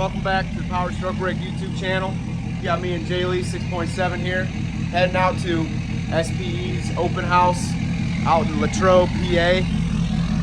welcome back to the Powerstrokerick YouTube channel. You got me and Jay Lee 6.7 here, heading out to SPE's open house out in Latrobe, PA.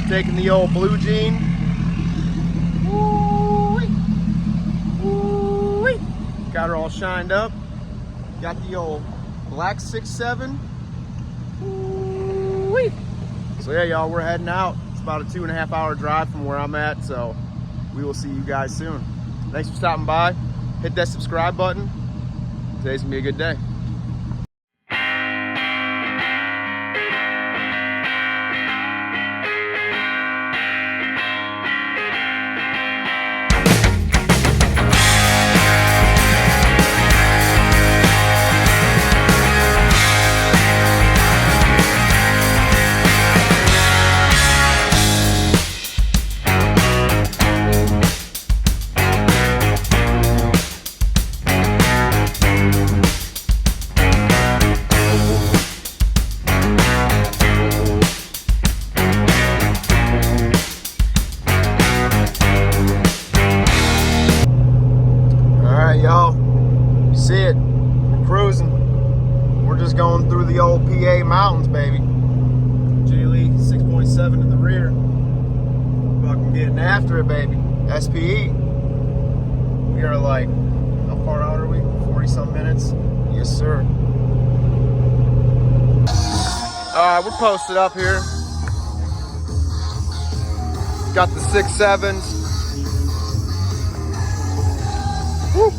Taking the old blue jean. Woo-wee. Woo-wee. Got her all shined up. Got the old black 6.7. Woo-wee. So yeah, y'all, we're heading out. It's about a 2.5 hour drive from where I'm at, so we will see you guys soon. Thanks for stopping by. Hit that subscribe button. Today's gonna be a good day. Y'all, you see it, we're cruising. We're just going through the old PA mountains, baby. Jay Lee 6.7 in the rear. Fucking getting after it, baby. SPE. We are like, how far out are we? 40 some minutes? Yes, sir. Alright, we're posted up here. Got the 6.7s. Woo.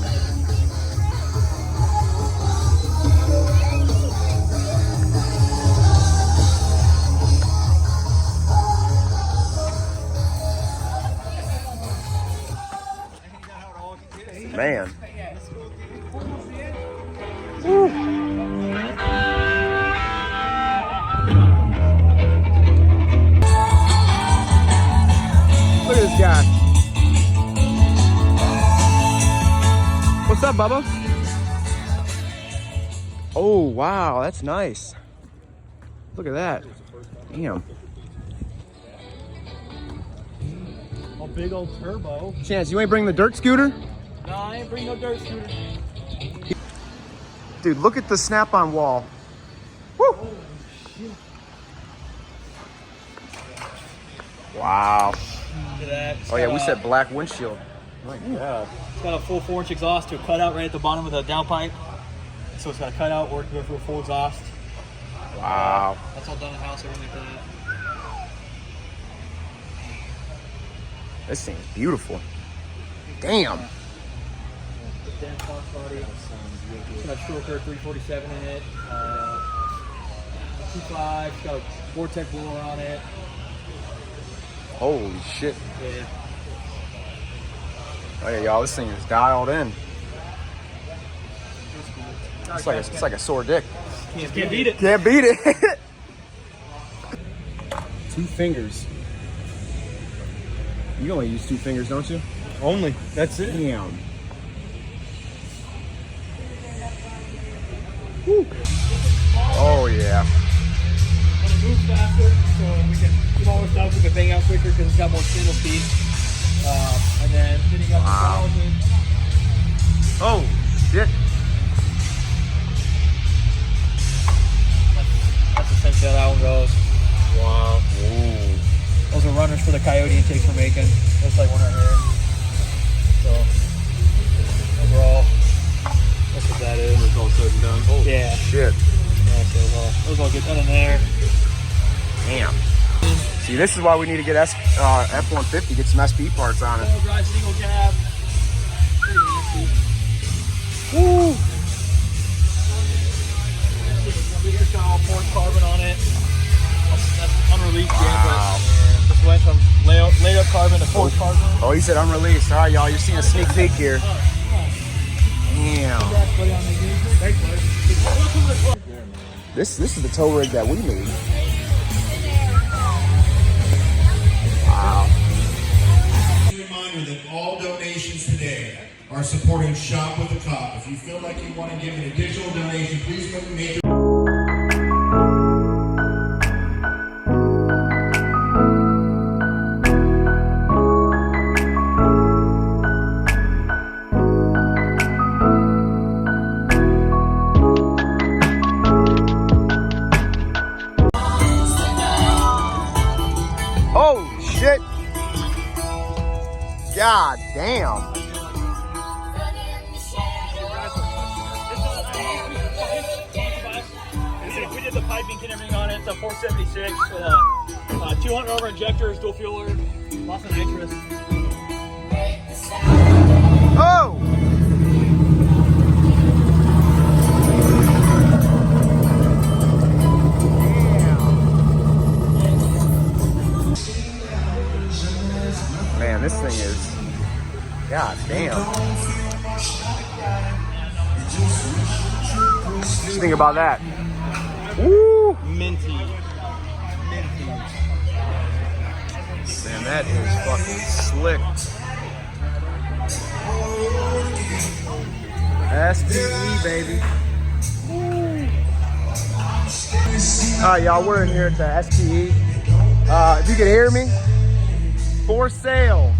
Man. Woo. Look at this guy. What's up, Bubba? Oh, wow, that's nice. Look at that. Damn. A big old turbo. Chance, you ain't bring the dirt scooter? No, I ain't bring no dirt scooter. Dude, look at the snap-on wall. Woo! Holy shit. Wow. Look at that. Oh yeah, we said black windshield. My God. It's got a full 4-inch exhaust to a cutout right at the bottom of the downpipe. So it's got a cutout, work to go through a full exhaust. Wow. That's all done in house, everything like that. This thing's beautiful. Damn. Dan Fox body. It's got a stroker 347 in it. 2.5. It's got a Vortex blower on it. Holy shit. Yeah. Oh yeah, y'all, this thing is dialed in. It's like a sore dick. Can't beat it. Can't beat it. 2 fingers. You only use 2 fingers, don't you? Only. That's it. Damn. Woo. Oh yeah. When it moves faster, so we can smaller stuff, we can bang out quicker because it's got more single speed. And then hitting up Wow. the 1,000. Oh shit. That's essentially how that one goes. Wow. Ooh. Those are runners for the coyote intakes we're making. Looks like one right here. So overall, that's what that is. It's all said and done. Holy Yeah. shit. Yeah, so those all get done in there. Damn. See, this is why we need to get F-150, get some SP parts on it. Single drive, single cab. Woo. We just got all forged carbon on it. That's unreleased Wow. yet, but just went from laid up carbon to forged carbon. Oh, he said unreleased. All right, y'all, you're seeing a sneak peek here. Damn. Thanks, buddy. This is the tow rig that we need. Wow. Reminder that all donations today are supporting Shop with a Cop. If you feel like you want to give an additional donation, please make it. seen everything on it. It's a 476 with a 200 over injectors, dual fueler, lots of nitrous. Oh! Man, this thing is, god damn. Just think about that. Woo! Minty. Man, that is fucking slick. SPE, baby. Alright, y'all, we're in here at the SPE. If you can hear me, for sale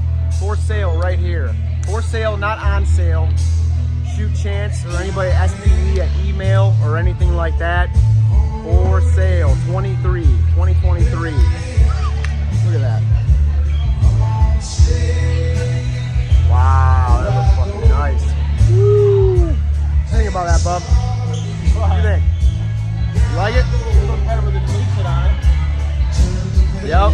right here. For sale, not on sale. Shoot Chance or anybody at SPE at email or anything like that. For sale, 2023. Look at that. Wow, that looks fucking nice. Woo! Think about that, bub. What do you think? You like it? Yep.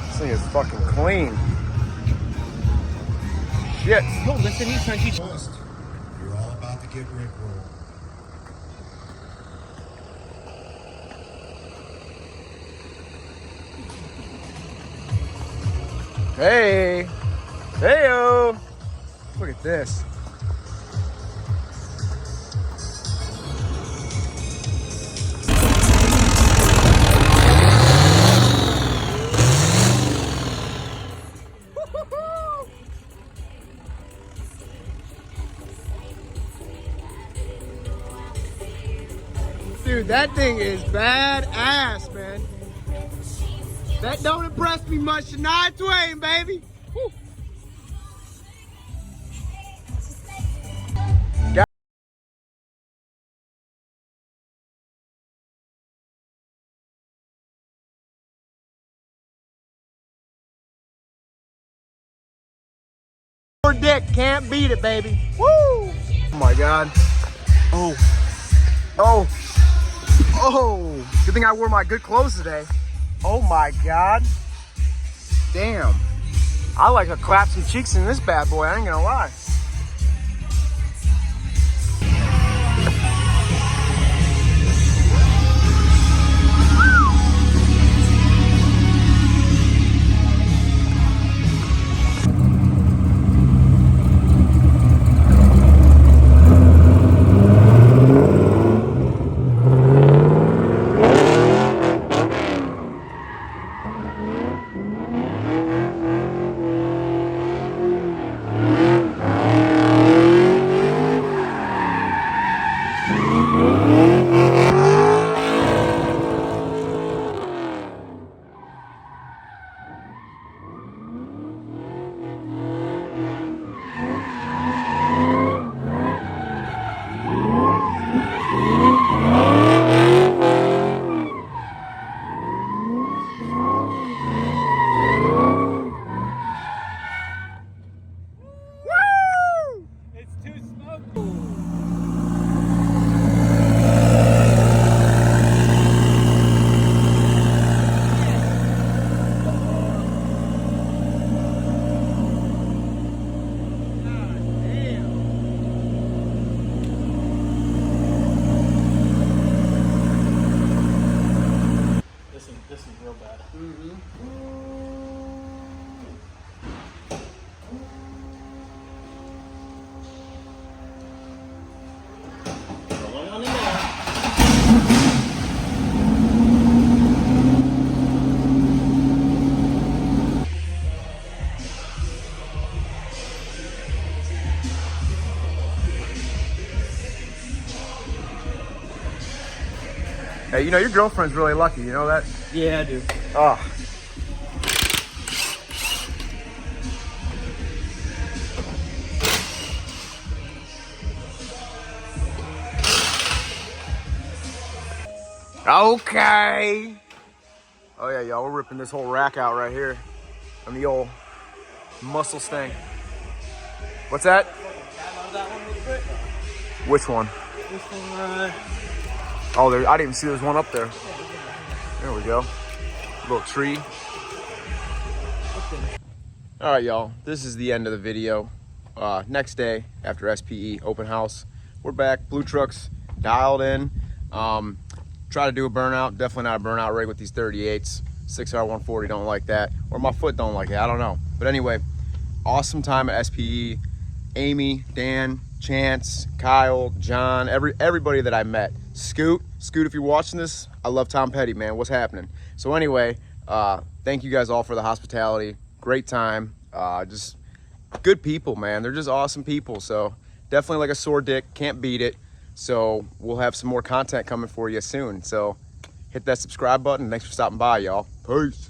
This thing is fucking clean. Shit. No, listen, he's trying to teach. First, you're all about to get rickrolled. Hey. Heyo. Look at this. Dude, that thing is badass, man. That don't impress me much. Shania Twain, baby. Woo. Your dick can't beat it, baby. Woo! Oh my god. Oh. Oh. Oh. Good thing I wore my good clothes today. Oh my god. Damn. I like to clap some cheeks in this bad boy, I ain't gonna lie. Hey, you know, your girlfriend's really lucky, you know that? Yeah, I do. Oh. Okay. Oh yeah, y'all, we're ripping this whole rack out right here on the old muscle stang. What's that? Which one? This one, Oh, there, I didn't even see there's one up there. There we go. Little tree. All right, y'all, this is the end of the video. Next day after SPE open house, we're back. Blue trucks dialed in. Try to do a burnout. Definitely not a burnout rig with these 38s. 6R140 don't like that, or my foot don't like it. I don't know. But anyway, awesome time at SPE. Amy, Dan, Chance, Kyle, John, everybody that I met. Scoot, if you're watching this, I love Tom Petty, man. What's happening? So anyway, thank you guys all for the hospitality. Great time. Just good people, man. They're just awesome people. So definitely like a sore dick, can't beat it. So we'll have some more content coming for you soon. So hit that subscribe button. Thanks for stopping by, y'all. Peace.